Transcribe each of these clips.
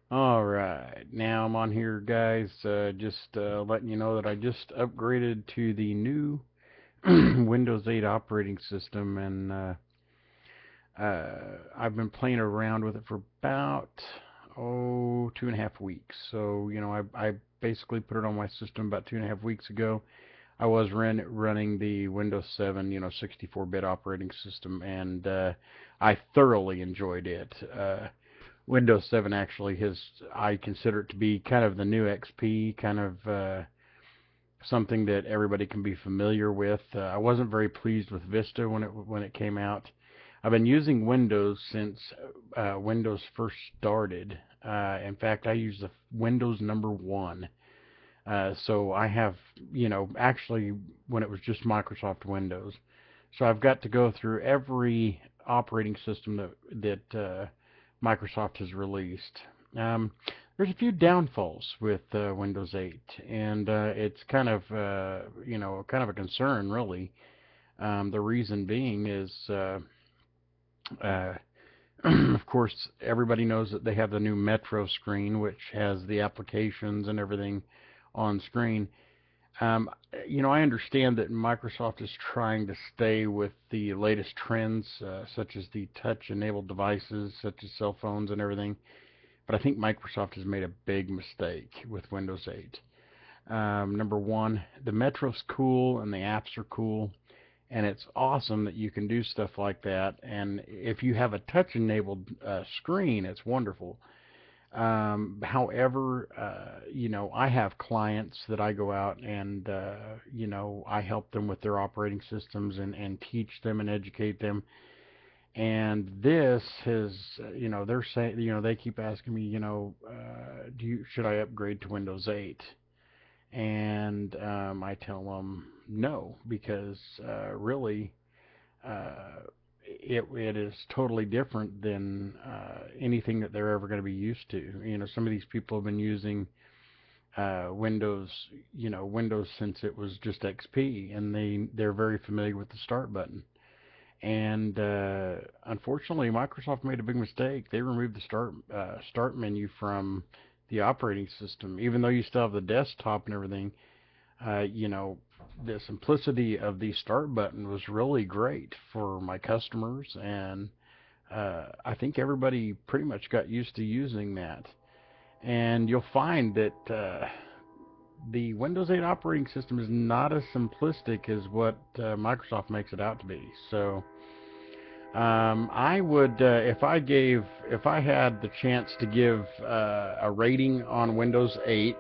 All right, now I'm on here, guys. Just letting you know that I just upgraded to the new Windows 8 operating system, and I've been playing around with it for about 2.5 weeks. So I basically put it on my system about 2.5 weeks ago. I was running the Windows 7, 64-bit operating system, and I thoroughly enjoyed it. Windows 7 actually has, I consider it to be kind of the new XP, kind of something that everybody can be familiar with. I wasn't very pleased with Vista when it came out. I've been using Windows since Windows first started. In fact, I use the Windows number one. So I have, actually when it was just Microsoft Windows. So I've got to go through every operating system that Microsoft has released. Um, there's a few downfalls with Windows 8, and it's kind of a concern, really. The reason being is, uh, of course, everybody knows that they have the new Metro screen, which has the applications and everything on screen. Um, I understand that Microsoft is trying to stay with the latest trends, such as the touch-enabled devices, such as cell phones and everything. But I think Microsoft has made a big mistake with Windows 8. Number one, the Metro's cool and the apps are cool, and it's awesome that you can do stuff like that. And if you have a touch-enabled screen, it's wonderful. However, I have clients that I go out and, I help them with their operating systems and teach them and educate them. And this has, they're saying, they keep asking me, should I upgrade to Windows 8? And I tell them no, because really, uh, it is totally different than anything that they're ever going to be used to. Some of these people have been using Windows, Windows since it was just XP, and they're very familiar with the start button. And unfortunately, Microsoft made a big mistake. They removed the start menu from the operating system, even though you still have the desktop and everything. uh, you know, the simplicity of the start button was really great for my customers, and I think everybody pretty much got used to using that. And you'll find that the Windows 8 operating system is not as simplistic as what Microsoft makes it out to be. So I would, if I had the chance to give a rating on Windows 8,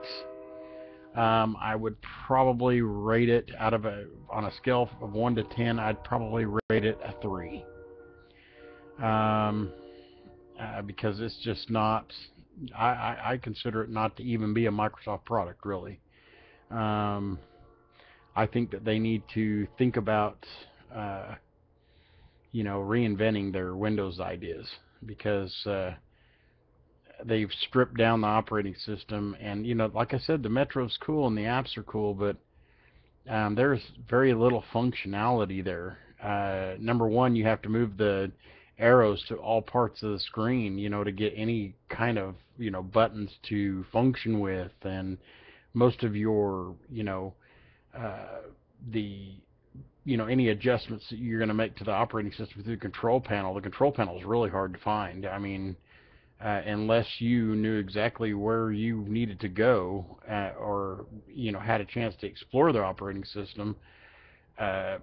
I would probably rate it on a scale of 1 to 10, I'd probably rate it a 3. Um, because it's just not, I consider it not to even be a Microsoft product, really. Um, I think that they need to think about, uh, reinventing their Windows ideas, because they've stripped down the operating system. And, like I said, the Metro's cool and the apps are cool, but there's very little functionality there. Number one, you have to move the arrows to all parts of the screen, to get any kind of, buttons to function with. And most of your, uh, the, any adjustments that you're going to make to the operating system through the control panel is really hard to find. I mean, unless you knew exactly where you needed to go, or had a chance to explore the operating system, uh,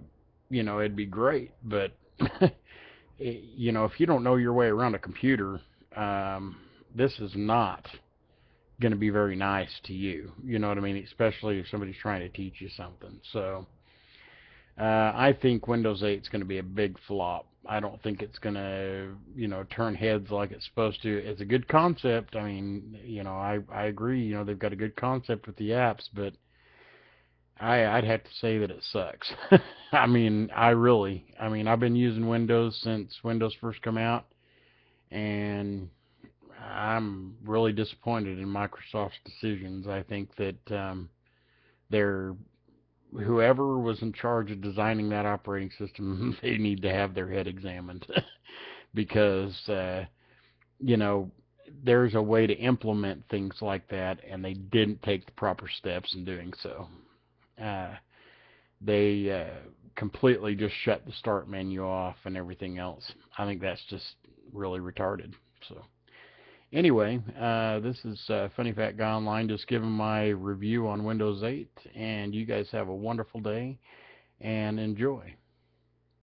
it'd be great. But if you don't know your way around a computer, um, this is not going to be very nice to you. You know what I mean? Especially if somebody's trying to teach you something. So I think Windows 8 is going to be a big flop. I don't think it's going to, turn heads like it's supposed to. It's a good concept. I mean, I agree. They've got a good concept with the apps, but I'd have to say that it sucks. I mean, I've been using Windows since Windows first come out, and I'm really disappointed in Microsoft's decisions. I think that they're whoever was in charge of designing that operating system, they need to have their head examined because you know there's a way to implement things like that, and they didn't take the proper steps in doing so. Uh, they completely just shut the start menu off and everything else. I think that's just really retarded. So anyway, this is Funny Fat Guy Online, just giving my review on Windows 8, and you guys have a wonderful day and enjoy.